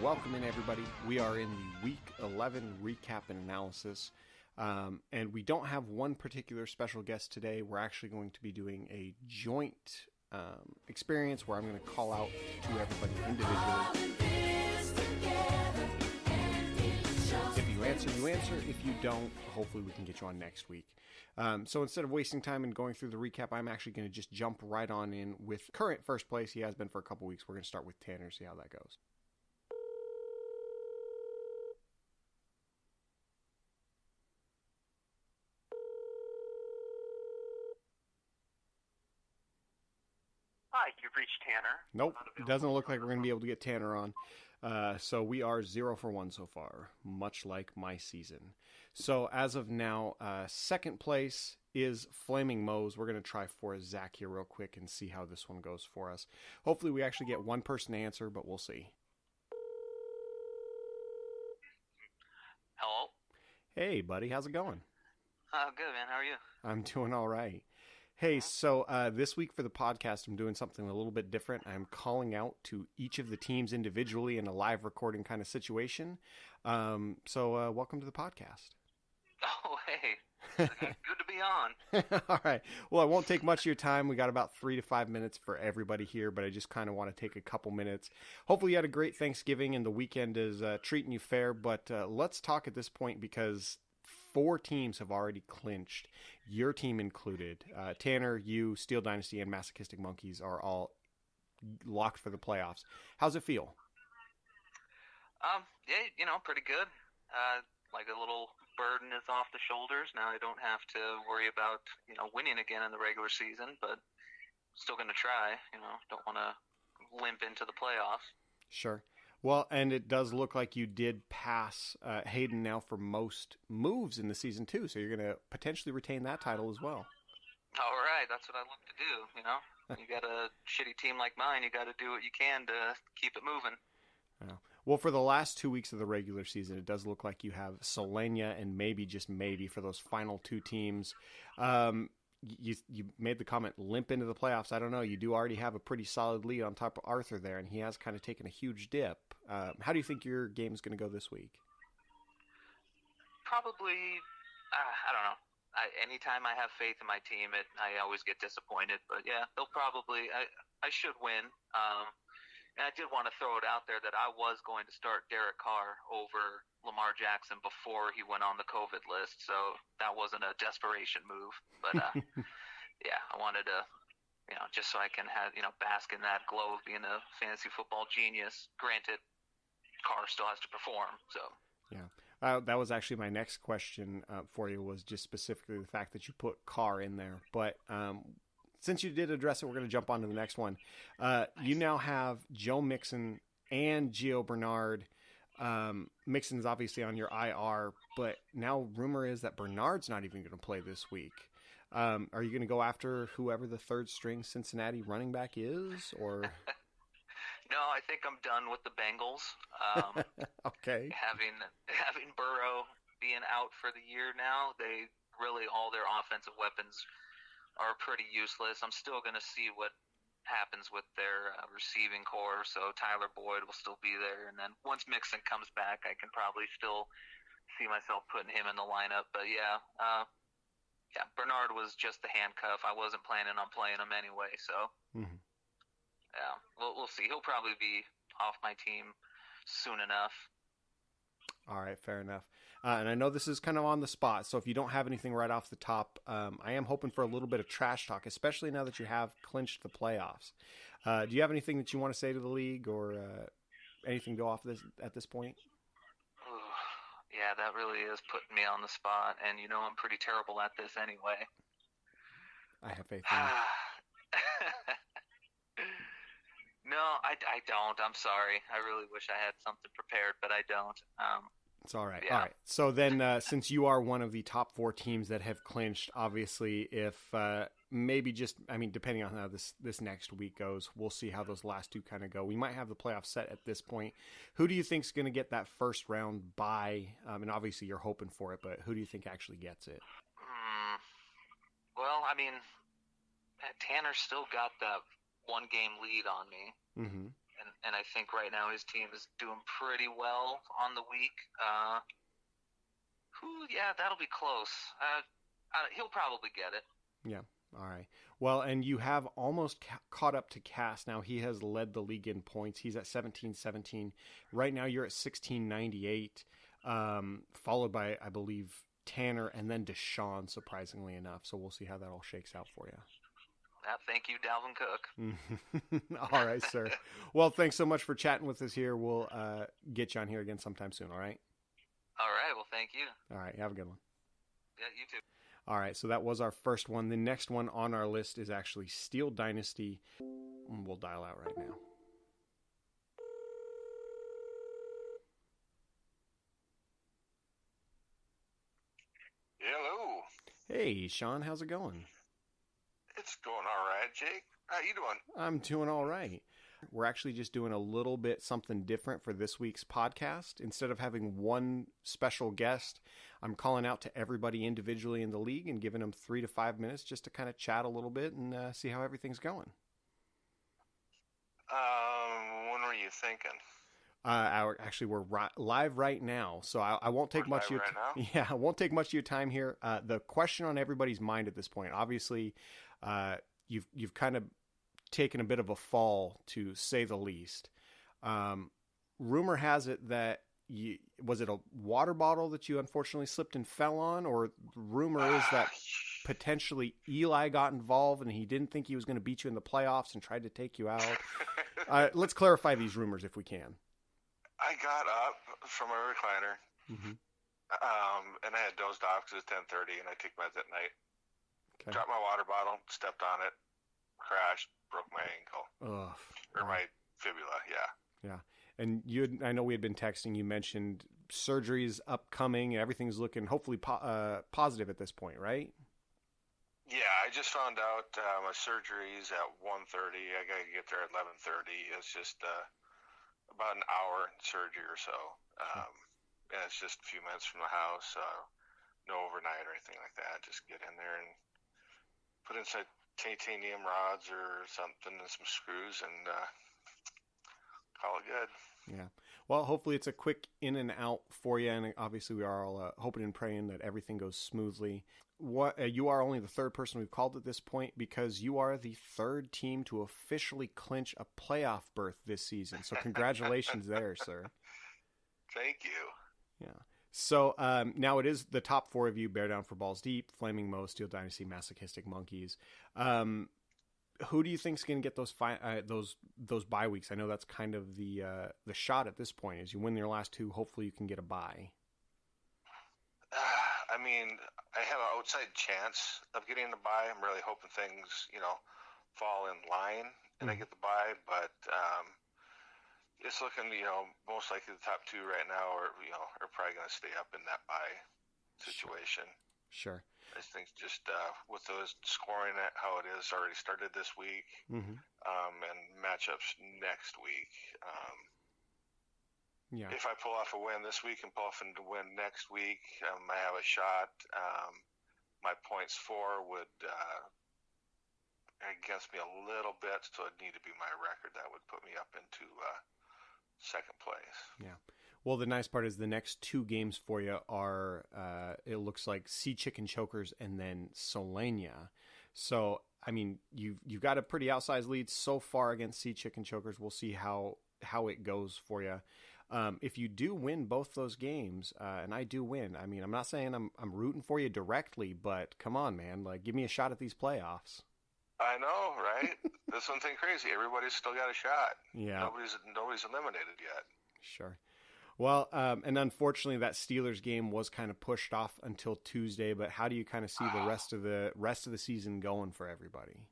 Welcome in, everybody. We are in the Week 11 recap and analysis, and we don't have one particular special guest today. We're actually going to be doing a joint experience where I'm going to call out to everybody individually. If you answer, you answer. If you don't, hopefully we can get you on next week. So instead of wasting time and going through the recap, I'm actually going to just jump right on in with current first place. He has been for a couple weeks. We're going to start with Tanner, see how that goes. Hi, you've reached Tanner. Nope, doesn't look like we're going to be able to get Tanner on. So we are 0 for 1 so far, much like my season. So as of now, second place is Flaming Moe's. We're going to try for Zach here real quick and see how this one goes for us. Hopefully we actually get one person to answer, but we'll see. Hello? Hey, buddy, how's it going? Good, man. How are you? I'm doing all right. Hey, so this week for the podcast, I'm doing something a little bit different. I'm calling out to each of the teams individually in a live recording kind of situation. So welcome to the podcast. Oh, hey. Good to be on. All right. Well, I won't take much of your time. We got about 3 to 5 minutes for everybody here, but I just kind of want to take a couple minutes. Hopefully you had a great Thanksgiving and the weekend is treating you fair, but let's talk at this point because 4 teams have already clinched, your team included. Tanner, you, Steel Dynasty, and Masochistic Monkeys are all locked for the playoffs. How's it feel? Yeah, pretty good. Like a little burden is off the shoulders. Now I don't have to worry about, winning again in the regular season, but still going to try. Don't want to limp into the playoffs. Sure. Well, and it does look like you did pass Hayden now for most moves in the season, too. So you're going to potentially retain that title as well. All right. That's what I look to do, You got a shitty team like mine. You got to do what you can to keep it moving. Yeah. Well, for the last 2 weeks of the regular season, it does look like you have Selenia and maybe, just maybe, for those final 2 teams. You made the comment, limp into the playoffs. I don't know. You do already have a pretty solid lead on top of Arthur there, and he has kind of taken a huge dip. How do you think your game is going to go this week? Probably, I don't know. Anytime I have faith in my team, I always get disappointed. But yeah, they'll probably. I should win. And I did want to throw it out there that I was going to start Derek Carr over Lamar Jackson before he went on the COVID list, so that wasn't a desperation move. But yeah, I wanted to, just so I can have, bask in that glow of being a fantasy football genius. Granted, Carr still has to perform. So yeah, that was actually my next question for you, was just specifically the fact that you put Carr in there, but. Since you did address it, we're going to jump on to the next one. You now have Joe Mixon and Gio Bernard. Mixon's obviously on your IR, but now rumor is that Bernard's not even going to play this week. Are you going to go after whoever the third string Cincinnati running back is, or? No, I think I'm done with the Bengals. Okay. Having Burrow being out for the year now, they really all their offensive weapons are pretty useless. I'm still going to see what happens with their receiving core, so Tyler Boyd will still be there, and then once Mixon comes back, I can probably still see myself putting him in the lineup. But yeah, Bernard was just the handcuff. I wasn't planning on playing him anyway, so yeah, we'll see. He'll probably be off my team soon enough. All right, fair enough. And I know this is kind of on the spot, so if you don't have anything right off the top, I am hoping for a little bit of trash talk, especially now that you have clinched the playoffs. Do you have anything that you want to say to the league, or anything go off this at this point? Yeah, that really is putting me on the spot, and I'm pretty terrible at this anyway. I have faith in you. No, I don't. I'm sorry. I really wish I had something prepared, but I don't. It's all right. Yeah. All right. So then, since you are one of the top 4 teams that have clinched, obviously, if maybe just, depending on how this next week goes, we'll see how those last 2 kind of go. We might have the playoffs set at this point. Who do you think is going to get that first round bye? And obviously, you're hoping for it, but who do you think actually gets it? Well, Tanner's still got that 1-game lead on me. Mm-hmm. And and I think right now his team is doing pretty well on the week. Yeah, that'll be close. He'll probably get it. Yeah. All right. Well, and you have almost caught up to Cass now. He has led the league in points. He's at 17-17. Right now you're at 1698, followed by, I believe, Tanner and then Deshaun, surprisingly enough. So we'll see how that all shakes out for you. Thank you, Dalvin Cook. All right, sir. Well, thanks so much for chatting with us here. We'll get you on here again sometime soon, all right? All right. Well, thank you. All right. Have a good one. Yeah, you too. All right, so that was our first one. The next one on our list is actually Steel Dynasty. We'll dial out right now. Hello. Hey, Sean, how's it going? It's going all right, Jake. How you doing? I'm doing all right. We're actually just doing a little bit something different for this week's podcast. Instead of having one special guest, I'm calling out to everybody individually in the league and giving them 3 to 5 minutes just to kind of chat a little bit and see how everything's going. When were you thinking? Actually, we're live right now, so I won't take much of your time. Yeah, I won't take much of your time here. The question on everybody's mind at this point, obviously, you've kind of taken a bit of a fall, to say the least. Rumor has it that was it a water bottle that you unfortunately slipped and fell on, or rumor is that potentially Eli got involved and he didn't think he was going to beat you in the playoffs and tried to take you out. Let's clarify these rumors if we can. I got up from my recliner, and I had dozed off because it was 10:30, and I took meds at night. Okay. Dropped my water bottle, stepped on it, crashed, broke my ankle. Ugh. Or my fibula, yeah. Yeah. And I know we had been texting, you mentioned surgery's upcoming and everything's looking hopefully positive at this point, right? Yeah, I just found out my surgery's at 1:30. I got to get there at 11:30. It's just about an hour surgery or so. And it's just a few minutes from the house. No overnight or anything like that. Just get in there and put inside titanium rods or something and some screws and call it good. Yeah. Well, hopefully it's a quick in and out for you, and obviously we are all hoping and praying that everything goes smoothly. You are only the third person we've called at this point because you are the third team to officially clinch a playoff berth this season. So congratulations there, sir. Thank you. Yeah. So now it is the top 4 of you: Bear Down for Balls Deep, Flaming Mo, Steel Dynasty, Masochistic Monkeys. Who do you think is going to get those bye weeks? I know that's kind of the shot at this point. As you win your last 2, hopefully you can get a bye. I mean, I have an outside chance of getting the bye. I'm really hoping things, fall in line and I get the bye. But it's looking, most likely the top 2 right now are probably going to stay up in that bye situation. Sure. I think just with those scoring at how it is already started this week, and matchups next week. Yeah. If I pull off a win this week and pull off a win next week, I have a shot. My points for would against me a little bit, so it'd need to be my record. That would put me up into second place. Yeah. Well, the nice part is the next 2 games for you are, it looks like Sea Chicken Chokers and then Solania. So, I mean, you've got a pretty outsized lead so far against Sea Chicken Chokers. We'll see how it goes for you. If you do win both those games, and I do win, I mean, I'm not saying I'm rooting for you directly, but come on, man, like give me a shot at these playoffs. I know, right? That's one thing crazy. Everybody's still got a shot. Yeah. Nobody's eliminated yet. Sure. Well, and unfortunately, that Steelers game was kind of pushed off until Tuesday. But how do you kind of see the rest of the season going for everybody?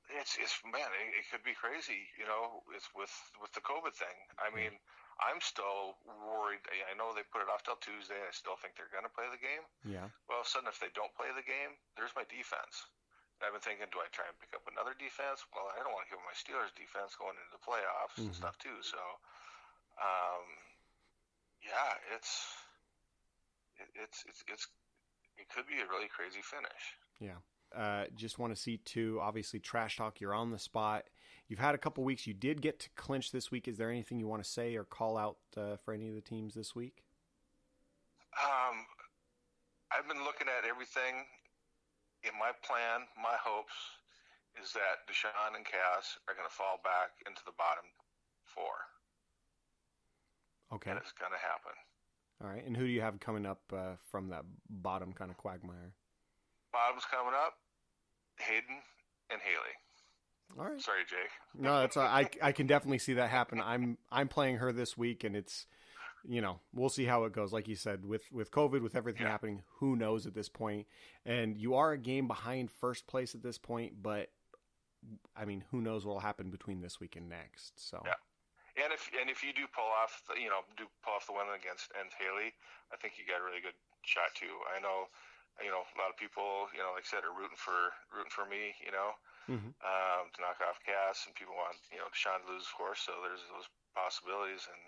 It's man, it could be crazy. It's with the COVID thing. I mean, I'm still worried. I know they put it off till Tuesday, and I still think they're going to play the game. Yeah. Well, all of a sudden, if they don't play the game, there's my defense. And I've been thinking, do I try and pick up another defense? Well, I don't want to give my Steelers defense going into the playoffs and stuff too. So. Yeah, it could be a really crazy finish. Yeah. just want to see too, obviously Trash Talk, you're on the spot. You've had a couple weeks. You did get to clinch this week. Is there anything you want to say or call out for any of the teams this week? I've been looking at everything. In my plan, my hopes is that Deshaun and Cass are going to fall back into the bottom 4. Okay. And it's going to happen. All right. And who do you have coming up from that bottom kind of quagmire? Bottom's coming up, Hayden and Haley. All right. Sorry, Jake. No, that's I can definitely see that happen. I'm playing her this week, and it's, we'll see how it goes. Like you said, with COVID, with everything happening, who knows at this point? And you are a game behind first place at this point, but I mean, who knows what will happen between this week and next? So yeah. And if you do pull off the win against Haley, I think you got a really good shot too. I know, a lot of people, like I said, are rooting for me, to knock off Cass, and people want, Deshaun to lose, of course. So there's those possibilities, and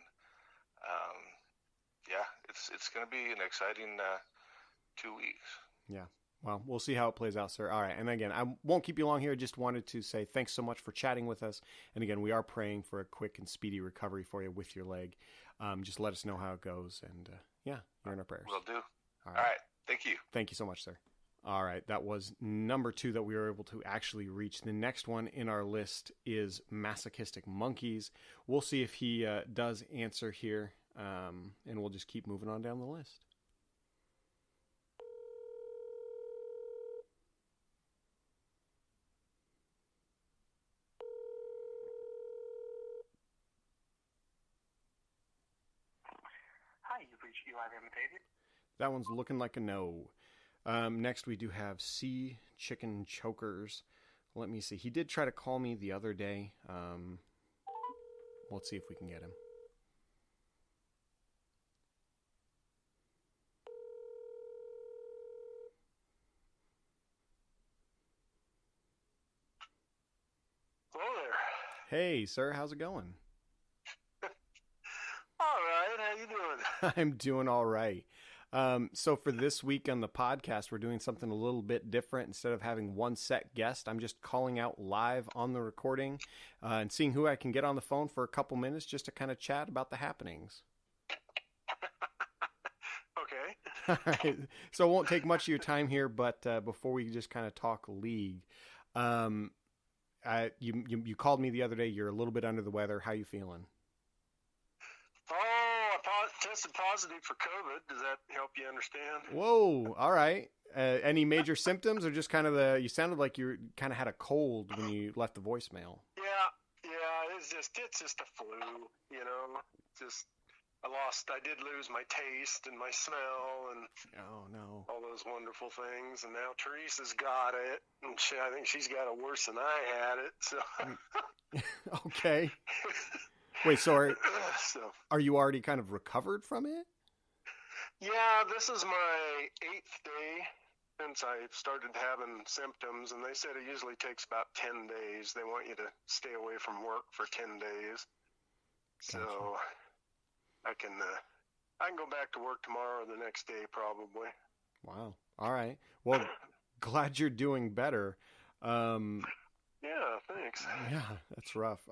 it's going to be an exciting 2 weeks. Yeah. Well, we'll see how it plays out, sir. All right. And again, I won't keep you long here. I just wanted to say thanks so much for chatting with us. And again, we are praying for a quick and speedy recovery for you with your leg. Just let us know how it goes. And you're in our prayers. Will do. All right. Thank you. Thank you so much, sir. All right. That was number 2 that we were able to actually reach. The next one in our list is Masochistic Monkeys. We'll see if he does answer here. And we'll just keep moving on down the list. Hi, you've reached UIM Batavia. That one's looking like a no. Next, we do have Sea Chicken Chokers. Let me see. He did try to call me the other day. Let's see if we can get him. Hello there. Hey, sir. How's it going? All right. How you doing? I'm doing all right. So for this week on the podcast, we're doing something a little bit different. Instead of having one set guest, I'm just calling out live on the recording and seeing who I can get on the phone for a couple minutes just to kind of chat about the happenings. Okay. All right. So it won't take much of your time here, but before we just kind of talk league, you called me the other day. You're a little bit under the weather. How you feeling? Oh, I tested positive for COVID. Does that help you understand? Whoa. All right. Any major symptoms or just kind of you sounded like you kind of had a cold when you left the voicemail. Yeah. It's just a flu, I did lose my taste and my smell and oh no, all those wonderful things. And now Teresa's got it, and I think she's got it worse than I had it. So okay. Wait, so are you already kind of recovered from it? Yeah, this is my 8th day since I started having symptoms, and they said it usually takes about 10 days. They want you to stay away from work for 10 days. Gotcha. So I can go back to work tomorrow or the next day probably. Wow. All right. Well, glad you're doing better. Yeah, thanks. Yeah, that's rough.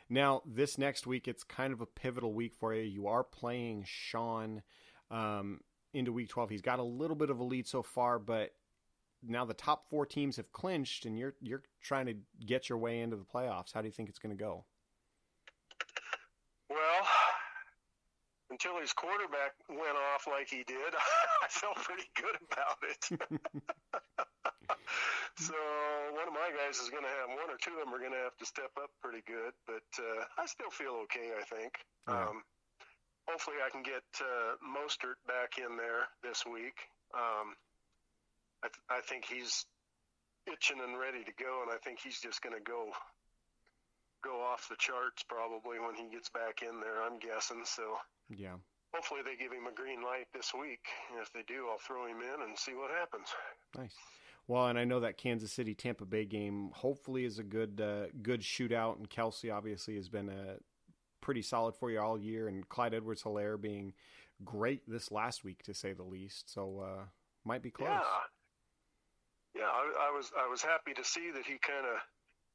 Now, this next week, it's kind of a pivotal week for you. You are playing Sean into Week 12. He's got a little bit of a lead so far, but now the top 4 teams have clinched, and you're trying to get your way into the playoffs. How do you think it's going to go? Well, until his quarterback went off like he did, I felt pretty good about it. So one of my guys is going to have one or two of them are going to have to step up pretty good, but I still feel okay, I think. Yeah. Hopefully I can get Mostert back in there this week. I think he's itching and ready to go, and I think he's just going to go off the charts probably when he gets back in there, I'm guessing. So yeah. Hopefully they give him a green light this week. And if they do, I'll throw him in and see what happens. Nice. Well, and I know that Kansas City-Tampa Bay game hopefully is a good shootout, and Kelsey obviously has been pretty solid for you all year, and Clyde Edwards-Helaire being great this last week, to say the least. So might be close. Yeah, I was happy to see that he kind of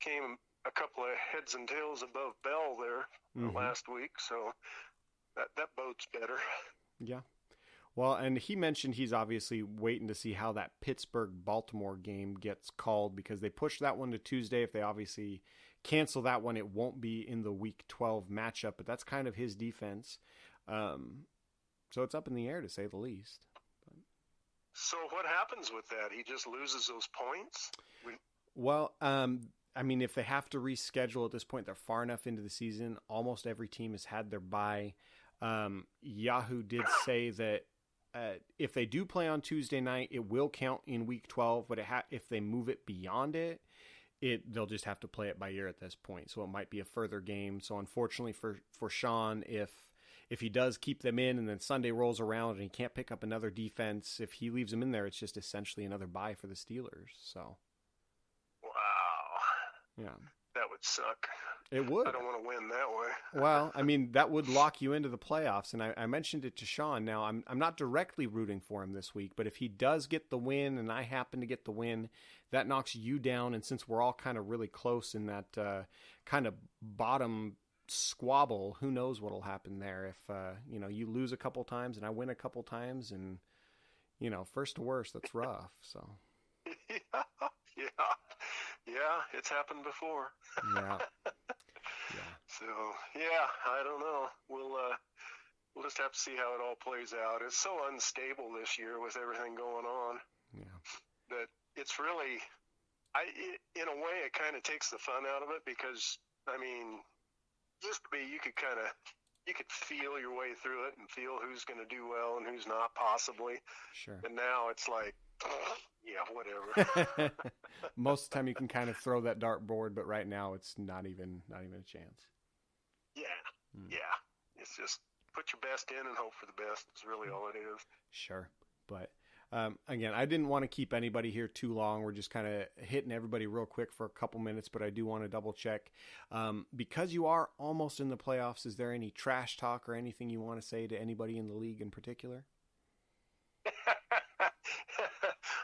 came a couple of heads and tails above Bell there last week, so that bodes better. Yeah. Well, and he mentioned he's obviously waiting to see how that Pittsburgh-Baltimore game gets called because they pushed that one to Tuesday. If they obviously cancel that one, it won't be in the Week 12 matchup, but that's kind of his defense. So it's up in the air, to say the least. So what happens with that? He just loses those points? Well, I mean, if they have to reschedule at this point, they're far enough into the season. Almost every team has had their bye. Yahoo did say that if they do play on Tuesday night, it will count in Week 12, but if they move it beyond it, they'll just have to play it by ear at this point. So it might be a further game. So unfortunately for Sean, if he does keep them in and then Sunday rolls around and he can't pick up another defense, if he leaves them in there, it's just essentially another bye for the Steelers. So, wow. Yeah. That would suck. It would. I don't want to win that way. Well, I mean, that would lock you into the playoffs. And I mentioned it to Sean. Now, I'm not directly rooting for him this week, but if he does get the win and I happen to get the win, that knocks you down. And since we're all kind of really close in that kind of bottom squabble, who knows what'll happen there if you lose a couple times and I win a couple times, and first to worst, that's rough. So yeah, it's happened before. Yeah. So I don't know. We'll just have to see how it all plays out. It's so unstable this year with everything going on. Yeah. That it's really, in a way, it kind of takes the fun out of it because I mean, used to be you could feel your way through it and feel who's going to do well and who's not, possibly. Sure. And now it's like, yeah, whatever. Most of the time you can kind of throw that dartboard, but right now it's not even a chance. Yeah. It's just put your best in and hope for the best. It's really all it is. Sure. But again, I didn't want to keep anybody here too long. We're just kind of hitting everybody real quick for a couple minutes, but I do want to double check. Because you are almost in the playoffs, is there any trash talk or anything you want to say to anybody in the league in particular?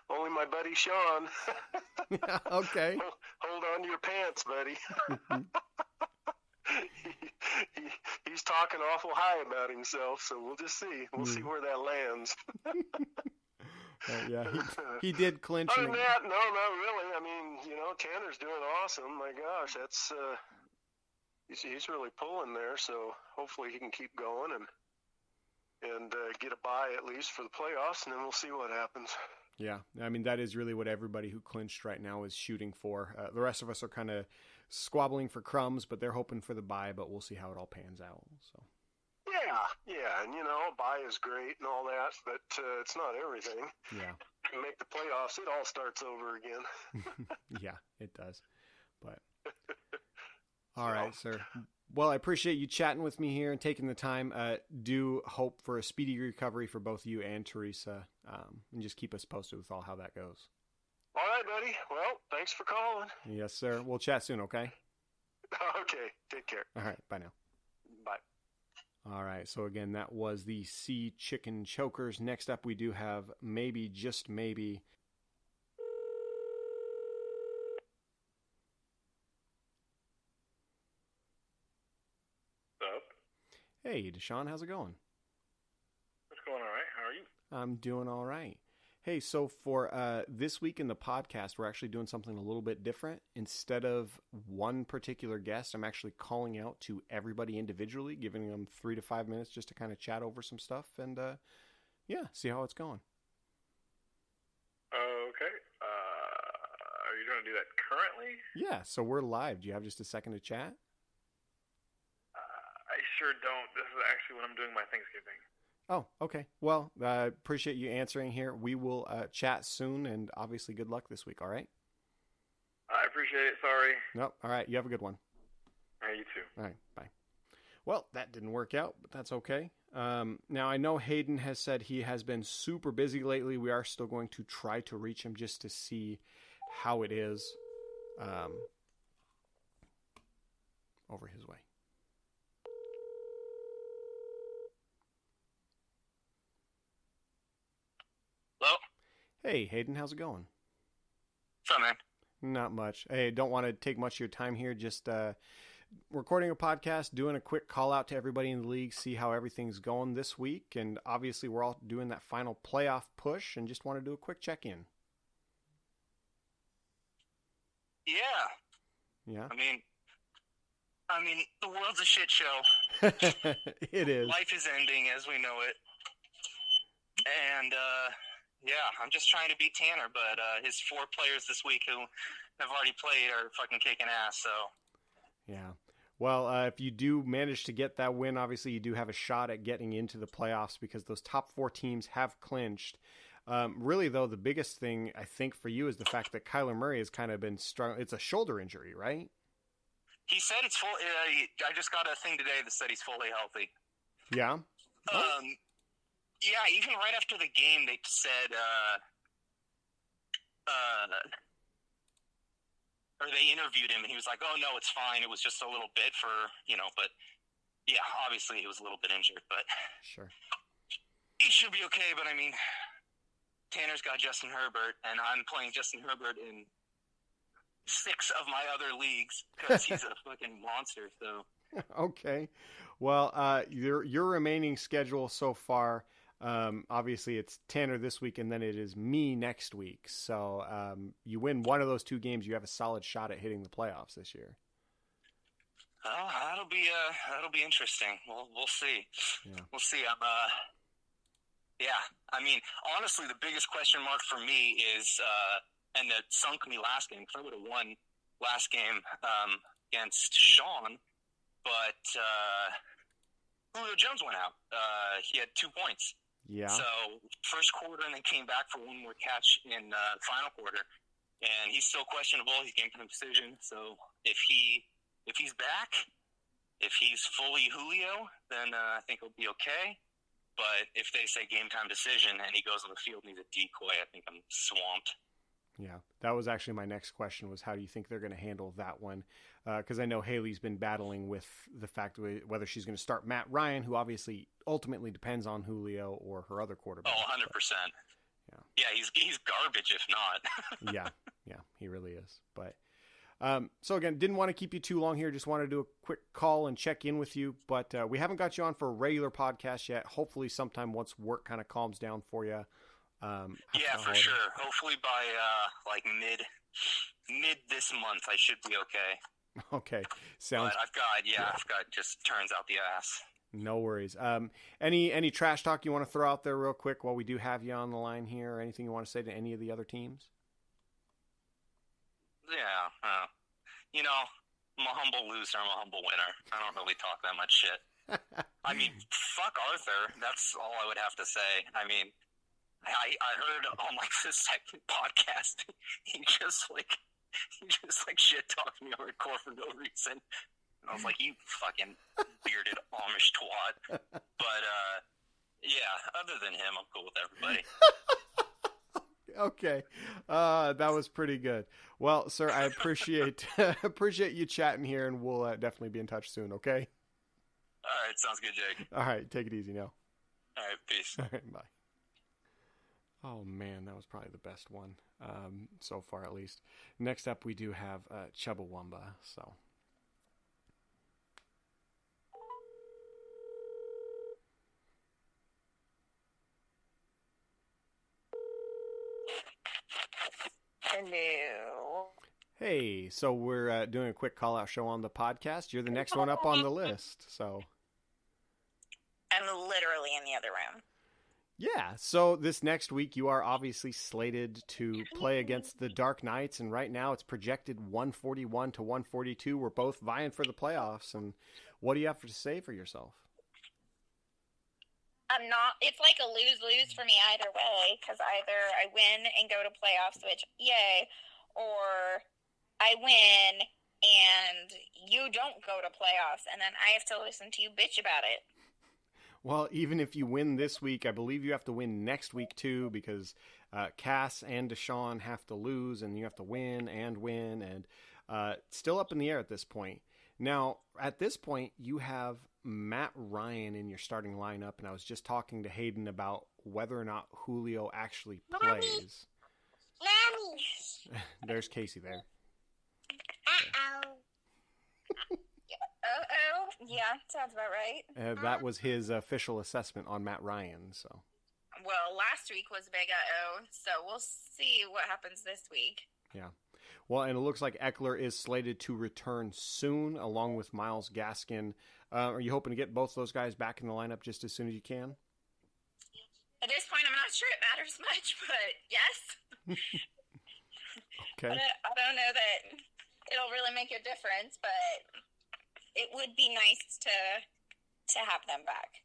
Only my buddy Sean. Okay. Hold on to your pants, buddy. He's talking awful high about himself, so we'll just see. We'll see where that lands. Yeah, he did clinch. Other than that, no, not really. I mean, Tanner's doing awesome. My gosh, that's he's really pulling there. So hopefully he can keep going and get a bye at least for the playoffs, and then we'll see what happens. Yeah, I mean, that is really what everybody who clinched right now is shooting for. The rest of us are kind of squabbling for crumbs, but they're hoping for the bye, but we'll see how it all pans out. So. Yeah, and bye is great and all that, but it's not everything. Yeah. You make the playoffs, it all starts over again. Yeah, it does. But all right, sir. Well, I appreciate you chatting with me here and taking the time. Do hope for a speedy recovery for both you and Teresa, and just keep us posted with how that goes. All right, buddy. Well, thanks for calling. Yes, sir. We'll chat soon, okay? Okay. Take care. All right. Bye now. Bye. All right. So, again, that was the Sea Chicken Chokers. Next up, we do have maybe, just maybe. What's up? Hey, Deshaun, how's it going? It's going all right. How are you? I'm doing all right. Hey, so for this week in the podcast, we're actually doing something a little bit different. Instead of one particular guest, I'm actually calling out to everybody individually, giving them 3 to 5 minutes just to kind of chat over some stuff and, see how it's going. Okay. Are you going to do that currently? Yeah, so we're live. Do you have just a second to chat? I sure don't. This is actually when I'm doing my Thanksgiving. Oh, okay. Well, I appreciate you answering here. We will chat soon, and obviously good luck this week, all right? I appreciate it. Sorry. Nope. All right. You have a good one. All right, you too. All right. Bye. Well, that didn't work out, but that's okay. Now, I know Hayden has said he has been super busy lately. We are still going to try to reach him just to see how it is over his way. Hello? Hey, Hayden, how's it going? Not much. Hey, don't want to take much of your time here. Just recording a podcast, doing a quick call out to everybody in the league, see how everything's going this week. And obviously, we're all doing that final playoff push and just want to do a quick check-in. Yeah. Yeah. I mean, the world's a shit show. It is. Life is ending as we know it. And, yeah, I'm just trying to beat Tanner, but his 4 players this week who have already played are fucking kicking ass, so. Yeah. Well, if you do manage to get that win, obviously you do have a shot at getting into the playoffs because those top 4 teams have clinched. Really, though, the biggest thing I think for you is the fact that Kyler Murray has kind of been strong. It's a shoulder injury, right? He said it's full. I just got a thing today that said he's fully healthy. Yeah. Yeah, even right after the game, they said, or they interviewed him, and he was like, "Oh no, it's fine. It was just a little bit for, but yeah, obviously he was a little bit injured, but Sure. he should be okay." But I mean, Tanner's got Justin Herbert, and I'm playing Justin Herbert in 6 of my other leagues because he's a fucking monster. So Okay. Well, your remaining schedule so far, obviously it's Tanner this week, and then it is me next week. So you win one of those 2 games, you have a solid shot at hitting the playoffs this year. oh, that'll be interesting. We'll see. Yeah. We'll see. Yeah. I mean, honestly, the biggest question mark for me is, and that sunk me last game, because I would have won last game against Sean, but Julio Jones went out. He had 2 points. Yeah. So first quarter, and then came back for one more catch in final quarter, and he's still questionable. He's game time decision. So if he's back, if he's fully Julio, then I think he'll be okay. But if they say game time decision and he goes on the field and he's a decoy, I think I'm swamped. Yeah, that was actually my next question, was how do you think they're going to handle that one? Because I know Haley's been battling with the fact whether she's going to start Matt Ryan, who obviously ultimately depends on Julio or her other quarterback. Oh, 100%. Yeah, he's garbage if not. Yeah, he really is. But so again, didn't want to keep you too long here. Just wanted to do a quick call and check in with you. But we haven't got you on for a regular podcast yet. Hopefully sometime once work kind of calms down for you. Yeah, for sure. Hopefully by like mid this month, I should be okay. Okay, sounds. But I've got just turns out the ass. No worries. Any trash talk you want to throw out there real quick while we do have you on the line here, or anything you want to say to any of the other teams? Yeah, I'm a humble loser. I'm a humble winner. I don't really talk that much shit. I mean, fuck Arthur. That's all I would have to say. I mean, I heard on like the second podcast, he just shit talked me over core for no reason. And I was like, you fucking bearded Amish twat. But yeah, other than him, I'm cool with everybody. Okay. That was pretty good. Well, sir, I appreciate you chatting here, and we'll definitely be in touch soon, okay? All right, sounds good, Jake. All right, take it easy now. All right, peace. All right, bye. Oh, man, that was probably the best one, so far at least. Next up, we do have Chubbawamba, so... Hello. Hey, so we're doing a quick call-out show on the podcast. You're the next one up on the list, so... I'm literally in the other room. Yeah, so this next week you are obviously slated to play against the Dark Knights, and right now it's projected 141 to 142. We're both vying for the playoffs, and what do you have to say for yourself? It's like a lose-lose for me either way, because either I win and go to playoffs, which, yay, or I win and you don't go to playoffs, and then I have to listen to you bitch about it. Well, even if you win this week, I believe you have to win next week too, because Cass and Deshaun have to lose, and you have to win, and it's still up in the air at this point. Now, at this point, you have Matt Ryan in your starting lineup, and I was just talking to Hayden about whether or not Julio actually plays. Mommy! There's Casey there. Yeah, sounds about right. That was his official assessment on Matt Ryan. So. Well, last week was a big uh-oh, so we'll see what happens this week. Yeah. Well, and it looks like Eckler is slated to return soon, along with Myles Gaskin. Are you hoping to get both those guys back in the lineup just as soon as you can? At this point, I'm not sure it matters much, but yes. Okay. I don't know that it'll really make a difference, but it would be nice to have them back.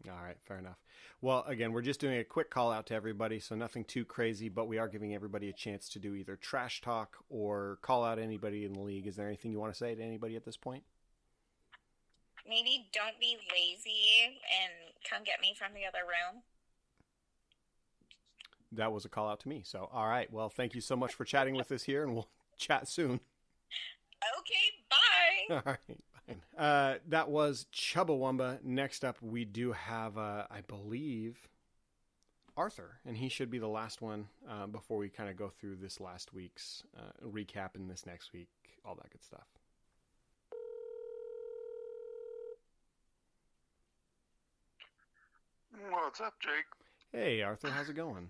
All right, fair enough. Well, again, we're just doing a quick call out to everybody, so nothing too crazy, but we are giving everybody a chance to do either trash talk or call out anybody in the league. Is there anything you want to say to anybody at this point? Maybe don't be lazy and come get me from the other room. That was a call out to me. So, all right. Well, thank you so much for chatting with us here, and we'll chat soon. Okay, bye. All right. Fine. That was Chubbawamba. Next up, we do have, I believe, Arthur, and he should be the last one before we kind of go through this last week's recap and this next week, all that good stuff. What's up, Jake? Hey, Arthur, how's it going?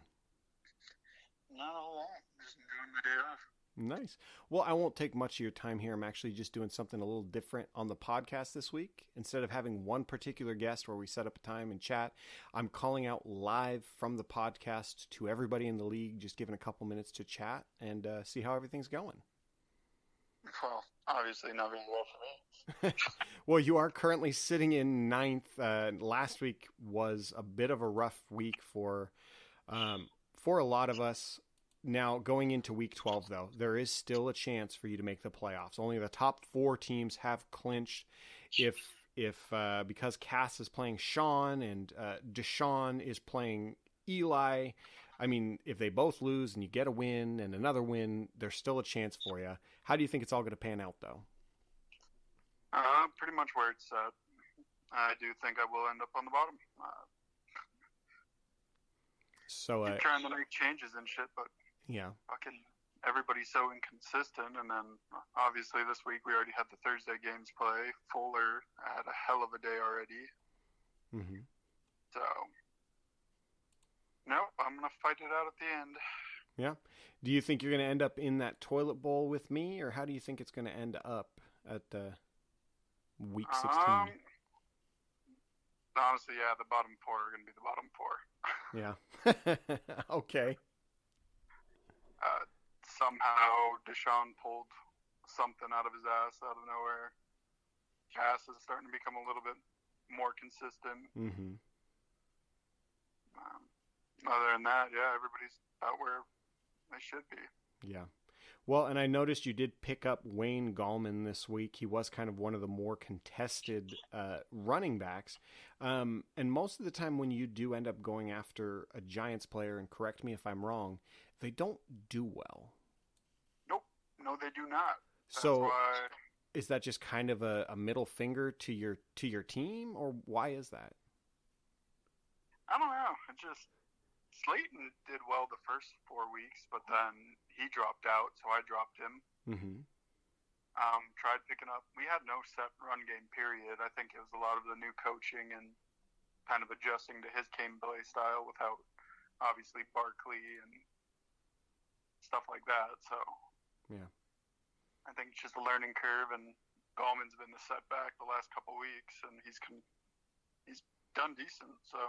Not a lot. Just enjoying my day off. Nice. Well, I won't take much of your time here. I'm actually just doing something a little different on the podcast this week. Instead of having one particular guest where we set up a time and chat, I'm calling out live from the podcast to everybody in the league, just giving a couple minutes to chat and see how everything's going. Well, obviously not very well for me. Well, you are currently sitting in ninth. Last week was a bit of a rough week for a lot of us. Now, going into week 12, though, there is still a chance for you to make the playoffs. Only the top 4 teams have clinched. If because Cass is playing Sean and Deshaun is playing Eli, I mean, if they both lose and you get a win and another win, there's still a chance for you. How do you think it's all going to pan out, though? Pretty much where it's at. I do think I will end up on the bottom. So keep trying to make changes and shit, but yeah, fucking everybody's so inconsistent. And then obviously this week we already had the Thursday games play. Fuller had a hell of a day already. Mm-hmm. So nope, I'm gonna fight it out at the end. Yeah. Do you think you're going to end up in that toilet bowl with me, or how do you think it's going to end up at week 16? Honestly, yeah, the bottom 4 are going to be the bottom 4. Yeah. Okay. Somehow Deshaun pulled something out of his ass out of nowhere. Cass is starting to become a little bit more consistent. Mm-hmm. Other than that, yeah, everybody's about where they should be. Yeah. Well, and I noticed you did pick up Wayne Gallman this week. He was kind of one of the more contested running backs. And most of the time when you do end up going after a Giants player, and correct me if I'm wrong, they don't do well. Nope. No, they do not. That's so why... is that just kind of a middle finger to your team, or why is that? I don't know. It just... Slayton did well the first 4 weeks, but then he dropped out, so I dropped him. Mm-hmm. Tried picking up. We had no set run game, period. I think it was a lot of the new coaching and kind of adjusting to his game play style without, obviously, Barkley and stuff like that. So, yeah, I think it's just a learning curve, and Gallman's been the setback the last couple weeks, and he's done decent, so...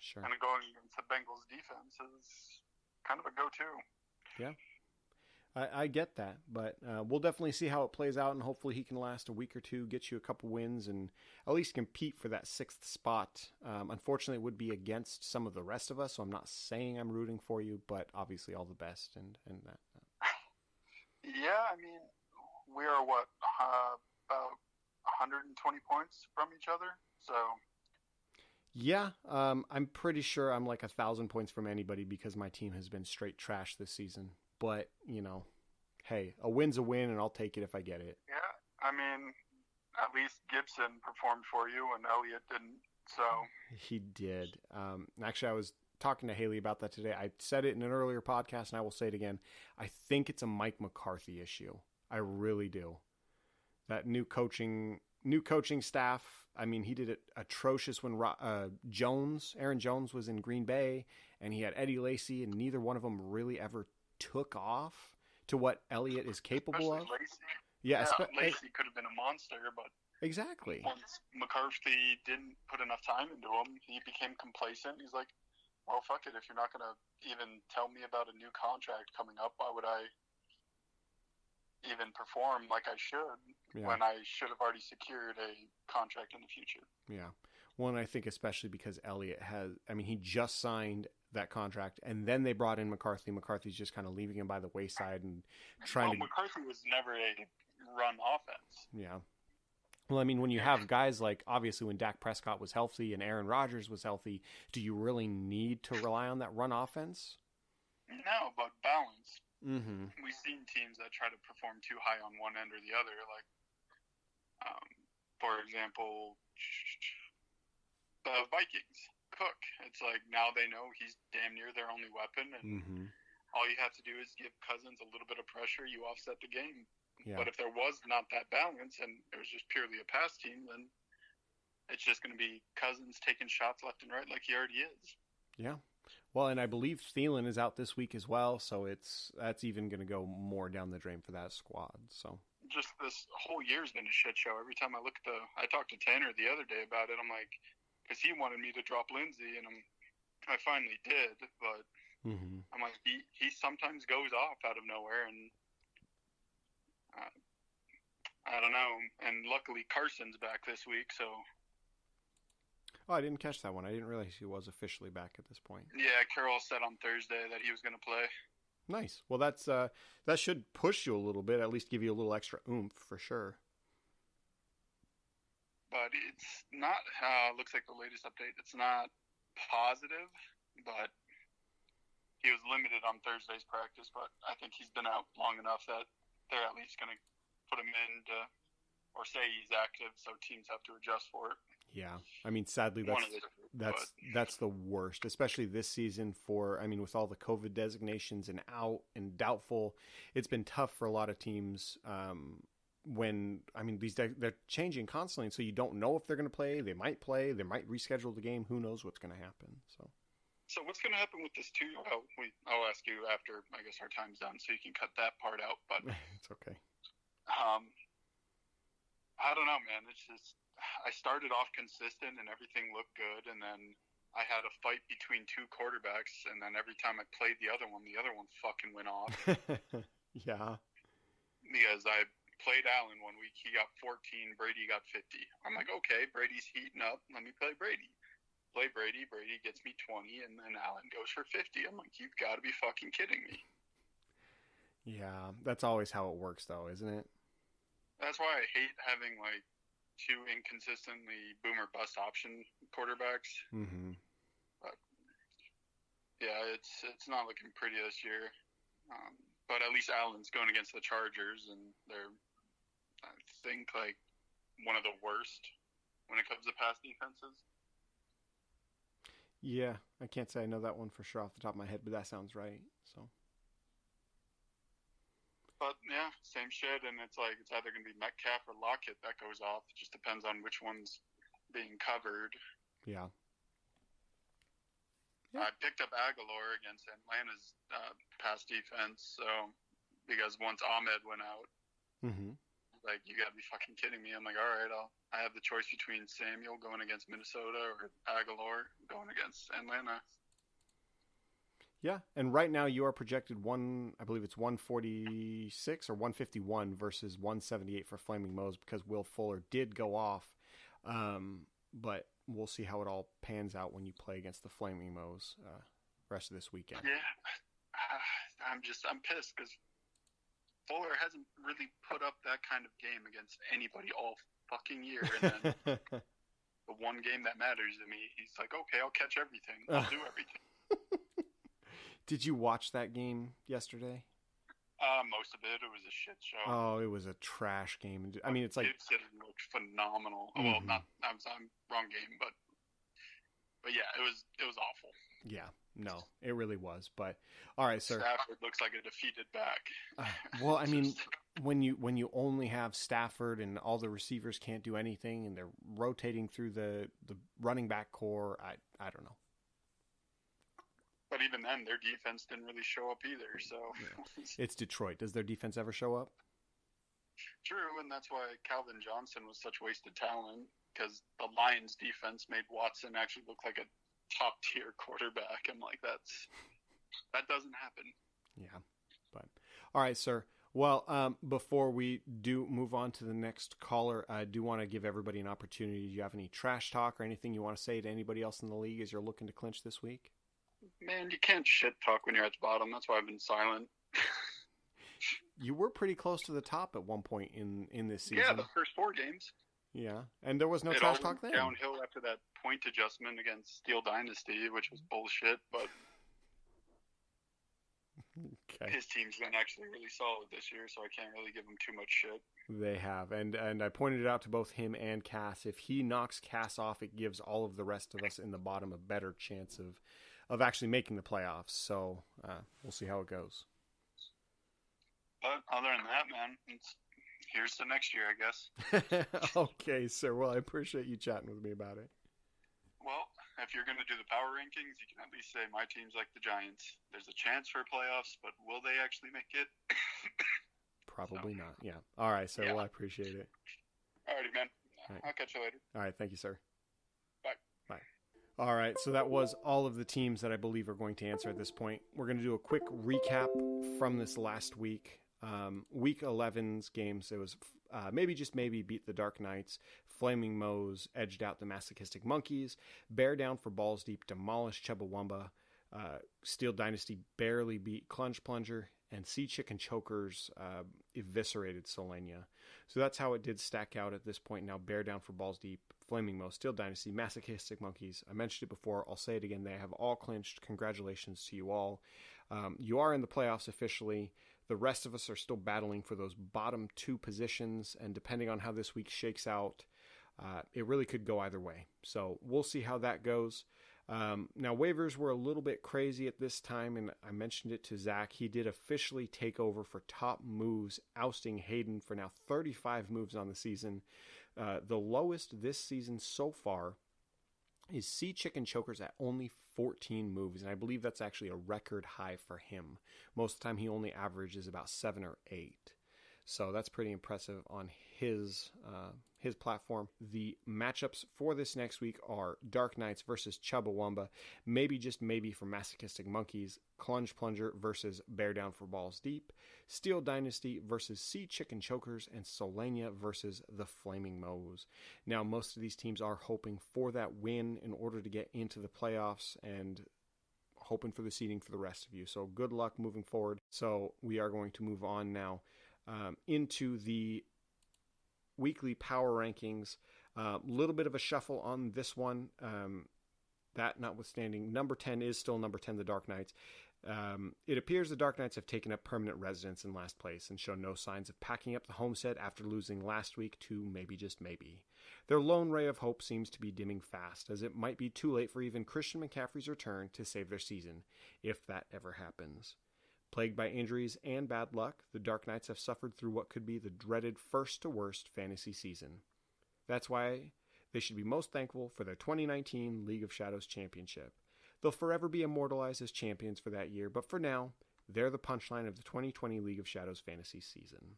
Sure. Kind of going against the Bengals defense is kind of a go-to. Yeah, I get that, but we'll definitely see how it plays out, and hopefully he can last a week or two, get you a couple wins, and at least compete for that 6th spot. Unfortunately, it would be against some of the rest of us, so I'm not saying I'm rooting for you, but obviously all the best and that. Yeah, I mean, we are, about 120 points from each other, so... Yeah, I'm pretty sure I'm like 1,000 points from anybody because my team has been straight trash this season. But, you know, hey, a win's a win, and I'll take it if I get it. Yeah, I mean, at least Gibson performed for you, and Elliott didn't, so... He did. Actually, I was talking to Haley about that today. I said it in an earlier podcast, and I will say it again. I think it's a Mike McCarthy issue. I really do. That new coaching staff. I mean, he did it atrocious when Aaron Jones was in Green Bay, and he had Eddie Lacy, and neither one of them really ever took off to what Elliott is capable of. Lacy. Yeah, Lacy could have been a monster, but exactly. Once McCarthy didn't put enough time into him, he became complacent. He's like, well, fuck it. If you're not going to even tell me about a new contract coming up, why would I even perform like I should when I should have already secured a contract in the future? Yeah. Well, and I think especially because Elliott he just signed that contract, and then they brought in McCarthy. McCarthy's just kind of leaving him by the wayside and trying to... McCarthy was never a run offense. Yeah. Well, I mean, when you have guys like, obviously, when Dak Prescott was healthy and Aaron Rodgers was healthy, do you really need to rely on that run offense? No, but balance. Mm-hmm. We've seen teams that try to perform too high on one end or the other. Like, for example, the Vikings, Cook. It's like now they know he's damn near their only weapon, and all you have to do is give Cousins a little bit of pressure. You offset the game. Yeah. But if there was not that balance and it was just purely a pass team, then it's just going to be Cousins taking shots left and right like he already is. Yeah. Well, and I believe Thielen is out this week as well, so that's even going to go more down the drain for that squad. So just this whole year's been a shit show. Every time I look at I talked to Tanner the other day about it. I'm like, because he wanted me to drop Lindsey, and I finally did, but I'm like, he sometimes goes off out of nowhere, and I don't know. And luckily Carson's back this week, so. Oh, I didn't catch that one. I didn't realize he was officially back at this point. Yeah, Carroll said on Thursday that he was going to play. Nice. Well, that should push you a little bit, at least give you a little extra oomph for sure. But it's not, looks like the latest update, it's not positive, but he was limited on Thursday's practice, but I think he's been out long enough that they're at least going to put him in or say he's active, so teams have to adjust for it. Yeah, I mean, sadly, that's the worst, especially this season. With all the COVID designations and out and doubtful, it's been tough for a lot of teams. They're changing constantly, so you don't know if they're going to play. They might reschedule the game. Who knows what's going to happen? So what's going to happen with this too? I'll ask you after, I guess, our time's done, so you can cut that part out. But it's okay. I don't know, man. It's just I started off consistent and everything looked good, and then I had a fight between two quarterbacks, and then every time I played the other one fucking went off. Yeah. Because I played Allen one week, he got 14, Brady got 50. I'm like, okay, Brady's heating up. Let me play Brady. Play Brady gets me 20, and then Allen goes for 50. I'm like, you've got to be fucking kidding me. Yeah, that's always how it works, though, isn't it? That's why I hate having, like, two inconsistently boom or bust option quarterbacks. Mm-hmm. But, yeah, it's not looking pretty this year. But at least Allen's going against the Chargers, and they're, I think, like, one of the worst when it comes to pass defenses. Yeah, I can't say I know that one for sure off the top of my head, but that sounds right. So. But yeah, same shit, and it's like it's either going to be Metcalf or Lockett that goes off. It just depends on which one's being covered. Yeah. I picked up Aguilar against Atlanta's pass defense, so because once Ahmed went out, like, you got to be fucking kidding me. I'm like, all right, I have the choice between Samuel going against Minnesota or Aguilar going against Atlanta. Yeah, and right now you are projected I believe it's 146 or 151 versus 178 for Flaming Moe's because Will Fuller did go off. But we'll see how it all pans out when you play against the Flaming Moe's rest of this weekend. Yeah, I'm pissed because Fuller hasn't really put up that kind of game against anybody all fucking year. And then the one game that matters to me, he's like, okay, I'll catch everything. I'll do everything. Did you watch that game yesterday? Most of it. It was a shit show. Oh, it was a trash game. I mean, it's like... It looked phenomenal. Well, I'm wrong game, but yeah, it was awful. Yeah. No, it really was. But all right, sir. Stafford looks like a defeated back. Well, I mean, when you only have Stafford and all the receivers can't do anything, and they're rotating through the running back core, I don't know. But even then, their defense didn't really show up either. So It's Detroit. Does their defense ever show up? True, and that's why Calvin Johnson was such wasted talent, because the Lions defense made Watson actually look like a top tier quarterback. I'm like, that doesn't happen. Yeah, but all right, sir. Well, before we do move on to the next caller, I do want to give everybody an opportunity. Do you have any trash talk or anything you want to say to anybody else in the league as you're looking to clinch this week? Man, you can't shit talk when you're at the bottom. That's why I've been silent. You were pretty close to the top at one point in this season. Yeah, the first 4 games. Yeah, and there was no It trash all talk went then. downhill after that point adjustment against Steel Dynasty, which was bullshit, but Okay. his team's been actually really solid this year, so I can't really give him too much shit. They have, and I pointed it out to both him and Cass. If he knocks Cass off, it gives all of the rest of us in the bottom a better chance of actually making the playoffs. So we'll see how it goes. But other than that, man, here's to next year, I guess. Okay, sir. Well, I appreciate you chatting with me about it. Well, if you're going to do the power rankings, you can at least say my team's like the Giants. There's a chance for playoffs, but will they actually make it? Probably not. Yeah. All right, sir. Yeah. Well, I appreciate it. Alrighty, man. All right. I'll catch you later. All right. Thank you, sir. Bye. Bye. All right. So that was all of the teams that I believe are going to answer at this point. We're going to do a quick recap from this last week. Week 11's games, it was maybe beat the Dark Knights. Flaming Moe's edged out the Masochistic Monkeys. Bear Down for Balls Deep demolished Chubbawamba. Steel Dynasty barely beat Clunge Plunger. And Sea Chicken Chokers eviscerated Solenia. So that's how it did stack out at this point. Now Bear Down for Balls Deep, Flaming Moe, Steel Dynasty, Masochistic Monkeys. I mentioned it before. I'll say it again. They have all clinched. Congratulations to you all. You are in the playoffs officially. The rest of us are still battling for those bottom 2 positions, and depending on how this week shakes out, it really could go either way. So we'll see how that goes. Now, waivers were a little bit crazy at this time, and I mentioned it to Zach. He did officially take over for top moves, ousting Hayden for now 35 moves on the season. The lowest this season so far is Sea Chicken Chokers at only 14 moves, and I believe that's actually a record high for him. Most of the time he only averages about 7 or 8. So that's pretty impressive on his platform. The matchups for this next week are Dark Knights versus Chubbawamba, maybe just maybe for Masochistic Monkeys, Clunge Plunger versus Bear Down for Balls Deep, Steel Dynasty versus Sea Chicken Chokers, and Solenia versus the Flaming Moes. Now, most of these teams are hoping for that win in order to get into the playoffs and hoping for the seeding for the rest of you. So good luck moving forward. So we are going to move on now into the weekly power rankings. A little bit of a shuffle on this one. That notwithstanding, number 10 is still number 10, the Dark Knights. It appears the Dark Knights have taken up permanent residence in last place and show no signs of packing up the homestead after losing last week to maybe just maybe. Their lone ray of hope seems to be dimming fast, as it might be too late for even Christian McCaffrey's return to save their season, if that ever happens. Plagued by injuries and bad luck, the Dark Knights have suffered through what could be the dreaded first-to-worst fantasy season. That's why they should be most thankful for their 2019 League of Shadows championship. They'll forever be immortalized as champions for that year, but for now, they're the punchline of the 2020 League of Shadows fantasy season.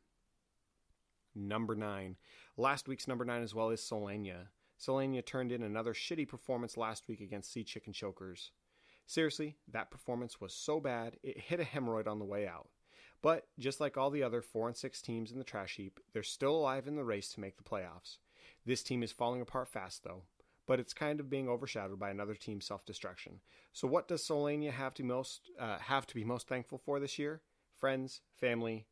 Number 9. Last week's number 9 as well is Solenia. Solenia turned in another shitty performance last week against Sea Chicken Chokers. Seriously, that performance was so bad, it hit a hemorrhoid on the way out. But, just like all the other 4 and 6 teams in the trash heap, they're still alive in the race to make the playoffs. This team is falling apart fast, though, but it's kind of being overshadowed by another team's self-destruction. So what does Solenia have to be most thankful for this year? Friends, family,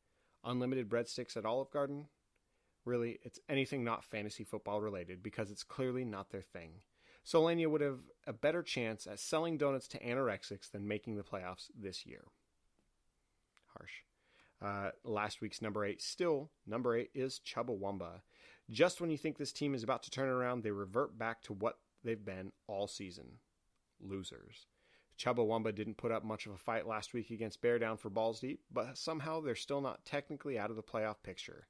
unlimited breadsticks at Olive Garden? Really, it's anything not fantasy football related, because it's clearly not their thing. Solenia would have a better chance at selling donuts to anorexics than making the playoffs this year. Harsh. Last week's number 8. Still, number 8 is Chubbawamba. Just when you think this team is about to turn around, they revert back to what they've been all season. Losers. Chubbawamba didn't put up much of a fight last week against Bear Down for Balls Deep, but somehow they're still not technically out of the playoff picture.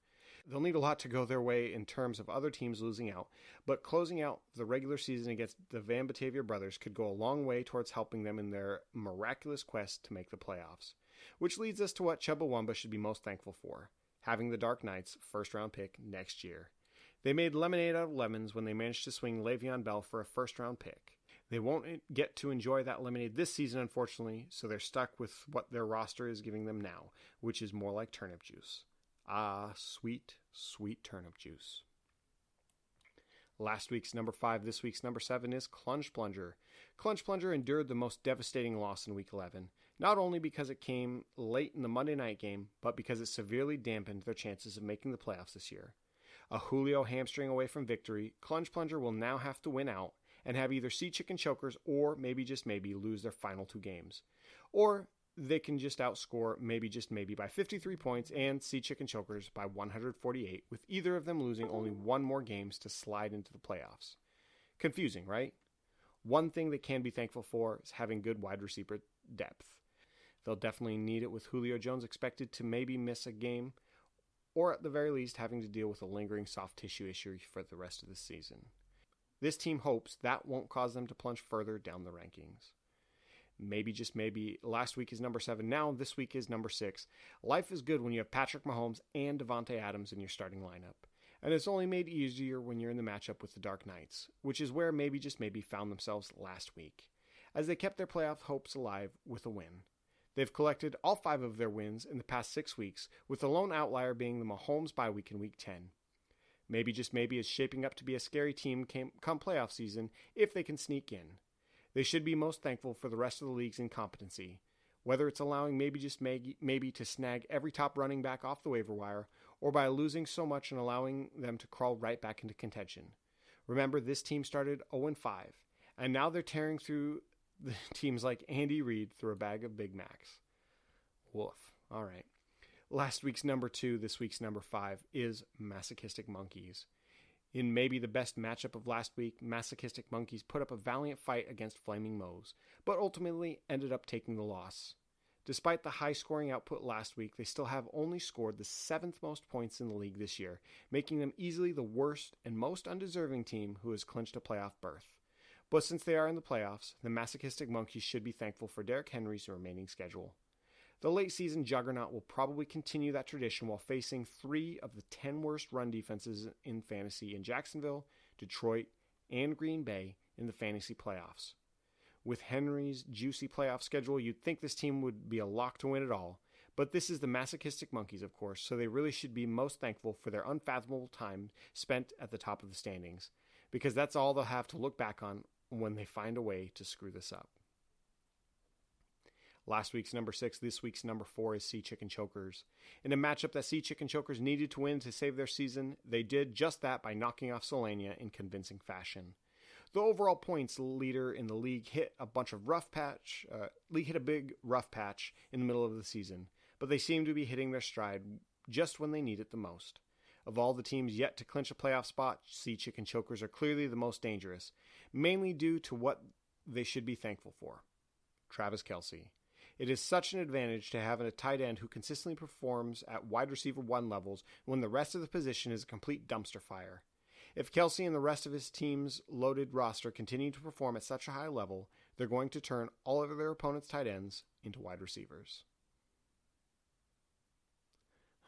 They'll need a lot to go their way in terms of other teams losing out, but closing out the regular season against the Van Batavia brothers could go a long way towards helping them in their miraculous quest to make the playoffs. Which leads us to what Chubbawamba should be most thankful for, having the Dark Knights first-round pick next year. They made lemonade out of lemons when they managed to swing Le'Veon Bell for a first-round pick. They won't get to enjoy that lemonade this season, unfortunately, so they're stuck with what their roster is giving them now, which is more like turnip juice. Ah, sweet, sweet turnip juice. Last week's number 5, this week's number 7 is Clunge Plunger. Clunge Plunger endured the most devastating loss in Week 11, not only because it came late in the Monday night game, but because it severely dampened their chances of making the playoffs this year. A Julio hamstring away from victory, Clunge Plunger will now have to win out and have either Sea Chicken Chokers or maybe just maybe lose their final 2 games. Or they can just outscore maybe just maybe by 53 points and Sea Chicken Chokers by 148, with either of them losing only 1 more games to slide into the playoffs. Confusing, right? One thing they can be thankful for is having good wide receiver depth. They'll definitely need it with Julio Jones expected to maybe miss a game, or at the very least having to deal with a lingering soft tissue issue for the rest of the season. This team hopes that won't cause them to plunge further down the rankings. Maybe just maybe last week is number 7, now this week is number 6. Life is good when you have Patrick Mahomes and Davante Adams in your starting lineup. And it's only made easier when you're in the matchup with the Dark Knights, which is where maybe just maybe found themselves last week, as they kept their playoff hopes alive with a win. They've collected all 5 of their wins in the past 6 weeks, with the lone outlier being the Mahomes bye week in Week 10. Maybe just maybe is shaping up to be a scary team come playoff season if they can sneak in. They should be most thankful for the rest of the league's incompetency, whether it's allowing maybe just maybe to snag every top running back off the waiver wire, or by losing so much and allowing them to crawl right back into contention. Remember, this team started 0-5, and now they're tearing through the teams like Andy Reid through a bag of Big Macs. Woof. All right. Last week's number 2, this week's number 5 is Masochistic Monkeys. In maybe the best matchup of last week, Masochistic Monkeys put up a valiant fight against Flaming Moe's, but ultimately ended up taking the loss. Despite the high scoring output last week, they still have only scored the 7th most points in the league this year, making them easily the worst and most undeserving team who has clinched a playoff berth. But since they are in the playoffs, the Masochistic Monkeys should be thankful for Derrick Henry's remaining schedule. The late season juggernaut will probably continue that tradition while facing 3 of the 10 worst run defenses in fantasy in Jacksonville, Detroit, and Green Bay in the fantasy playoffs. With Henry's juicy playoff schedule, you'd think this team would be a lock to win it all, but this is the Masochistic Monkeys, of course, so they really should be most thankful for their unfathomable time spent at the top of the standings, because that's all they'll have to look back on when they find a way to screw this up. Last week's number 6, this week's number 4 is Sea Chicken Chokers. In a matchup that Sea Chicken Chokers needed to win to save their season, they did just that by knocking off Solania in convincing fashion. The overall points leader in the league hit a big rough patch in the middle of the season, but they seem to be hitting their stride just when they need it the most. Of all the teams yet to clinch a playoff spot, Sea Chicken Chokers are clearly the most dangerous, mainly due to what they should be thankful for: Travis Kelce. It is such an advantage to have a tight end who consistently performs at wide receiver 1 levels when the rest of the position is a complete dumpster fire. If Kelce and the rest of his team's loaded roster continue to perform at such a high level, they're going to turn all of their opponents' tight ends into wide receivers.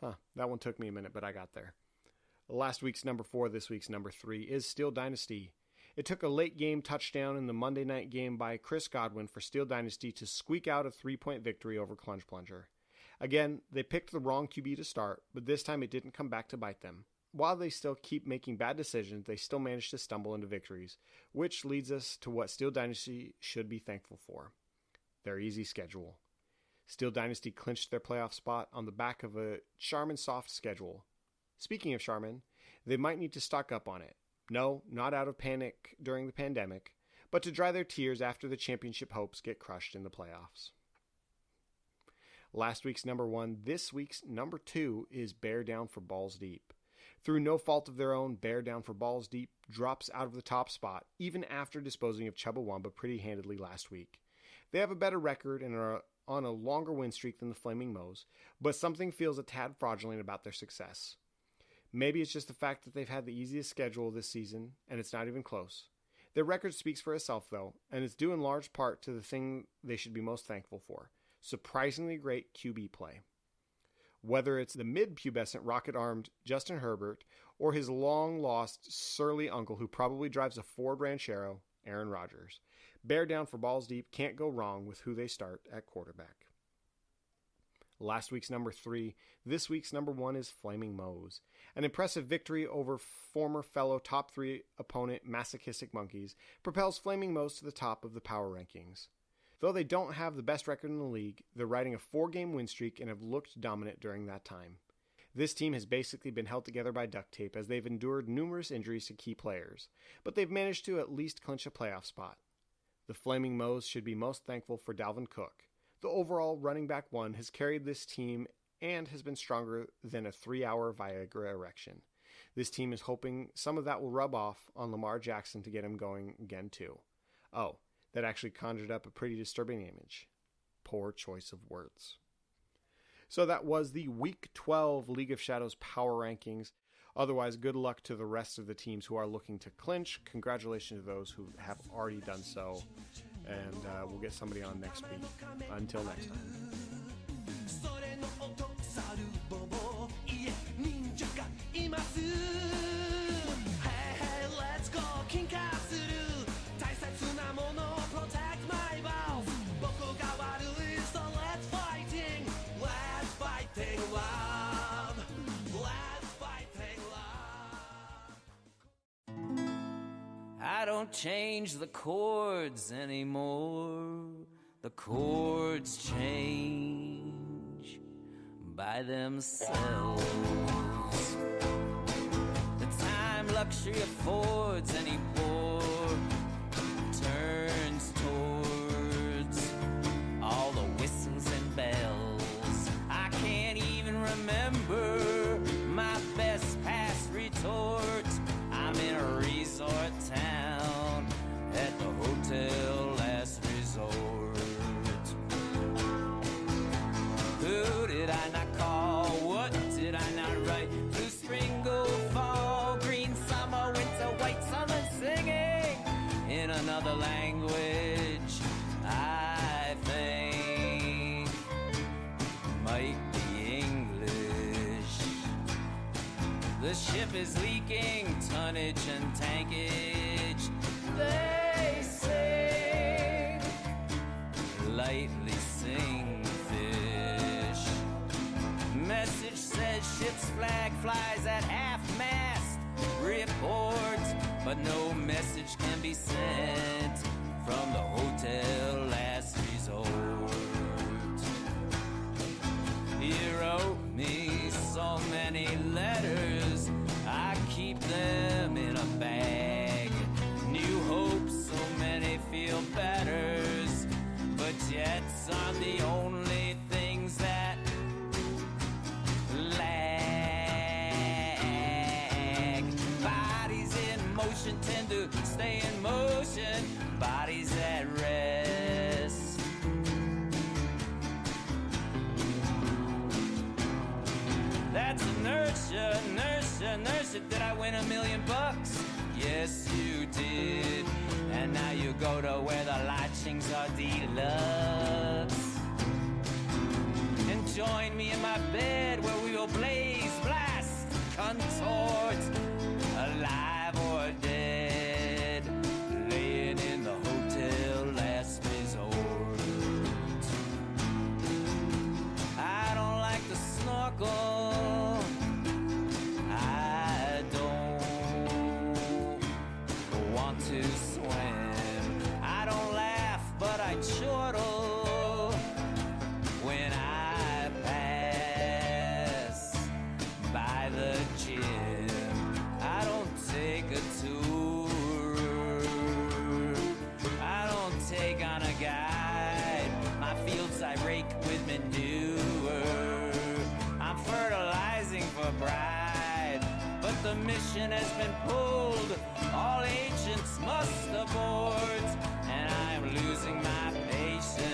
That one took me a minute, but I got there. Last week's number 4, this week's number 3 is Steel Dynasty. It took a late-game touchdown in the Monday night game by Chris Godwin for Steel Dynasty to squeak out a 3-point victory over Clunge Plunger. Again, they picked the wrong QB to start, but this time it didn't come back to bite them. While they still keep making bad decisions, they still manage to stumble into victories, which leads us to what Steel Dynasty should be thankful for: their easy schedule. Steel Dynasty clinched their playoff spot on the back of a Charmin soft schedule. Speaking of Charmin, they might need to stock up on it. No, not out of panic during the pandemic, but to dry their tears after the championship hopes get crushed in the playoffs. Last week's number 1, this week's number 2 is Bear Down for Balls Deep. Through no fault of their own, Bear Down for Balls Deep drops out of the top spot, even after disposing of Chubbawamba pretty handedly last week. They have a better record and are on a longer win streak than the Flaming Moes, but something feels a tad fraudulent about their success. Maybe it's just the fact that they've had the easiest schedule this season, and it's not even close. Their record speaks for itself, though, and it's due in large part to the thing they should be most thankful for: surprisingly great QB play. Whether it's the mid-pubescent rocket-armed Justin Herbert or his long-lost surly uncle who probably drives a Ford Ranchero, Aaron Rodgers, bear down for balls deep, can't go wrong with who they start at quarterback. Last week's number 3, this week's number 1 is Flaming Moes. An impressive victory over former fellow top 3 opponent Masochistic Monkeys propels Flaming Moes to the top of the power rankings. Though they don't have the best record in the league, they're riding a 4-game win streak and have looked dominant during that time. This team has basically been held together by duct tape as they've endured numerous injuries to key players, but they've managed to at least clinch a playoff spot. The Flaming Moes should be most thankful for Dalvin Cook. The overall running back one has carried this team and has been stronger than a 3-hour Viagra erection. This team is hoping some of that will rub off on Lamar Jackson to get him going again too. Oh, that actually conjured up a pretty disturbing image. Poor choice of words. So that was the Week 12 League of Shadows Power Rankings. Otherwise, good luck to the rest of the teams who are looking to clinch. Congratulations to those who have already done so. And we'll get somebody on next week. Until next time. I don't change the chords anymore. The chords change by themselves. The time luxury affords anymore turns towards all the whistles and bells. I can't even remember my best past retort. I'm in a resort town at the Hotel Last Resort. Who did I not call? What did I not write? Blue spring, gold fall, green summer, winter, white summer, singing in another language. I think might be English. The ship is leaking tonnage and tankage. They sing, lightly sing fish. Message says ship's flag flies at half-mast. Report, but no message can be sent from the Hotel Last Resort. You wrote me so many letters, I keep them in a bag. New hopes, so many feel betters, but jets aren't the only things that lag. Bodies in motion tend to stay in motion, bodies at rest. That's inertia, inertia, inertia. Did I win $1 million? Yes, you did. And now you go to where the lodgings are deluxe. And join me in my bed where we will blaze, blast, contort, alive or dead, laying in the Hotel Last Resort. I don't like to snorkel. I don't want to swim. I don't laugh, but I chortle when I pass by the gym. I don't take a tour. I don't take on a guide. My fields I rake with manure. I'm fertilizing for bride, but the mission has been pulled. All agents must abort, and I am losing my patience.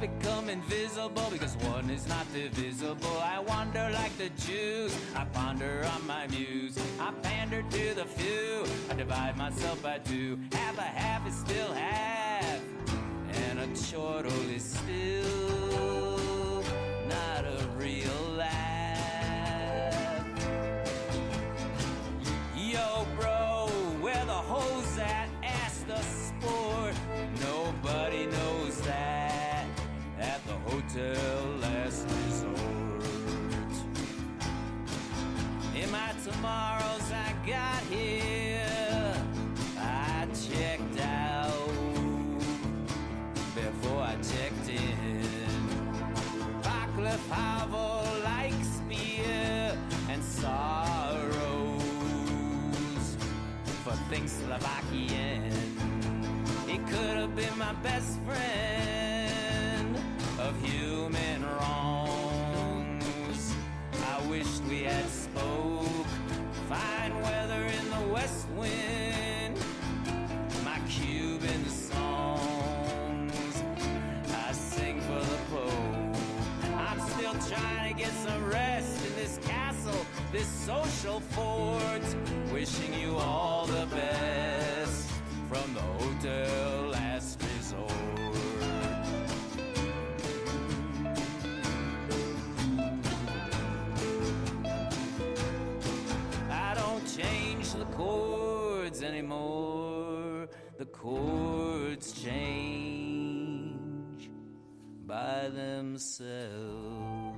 become invisible because one is not divisible. I wander like the Jews, I ponder on my muse. I pander to the few, I divide myself by two. Half a half is still half, and a chortle is still not a real laugh. Yo, bro, where the hoes at? Ask the sport. Nobody knows that at the Hotel Last Resort. In my tomorrows I got here, I checked out before I checked in. Václav Havel likes beer and sorrows for things Slovakian. He could have been my best friend of human wrongs. I wished we had spoke. Fine weather in the west wind. My Cuban songs I sing for the Pope. I'm still trying to get some rest in this castle, this social fort. Wishing you all the best from the Hotel Last Resort. I don't change the chords anymore. The chords change by themselves.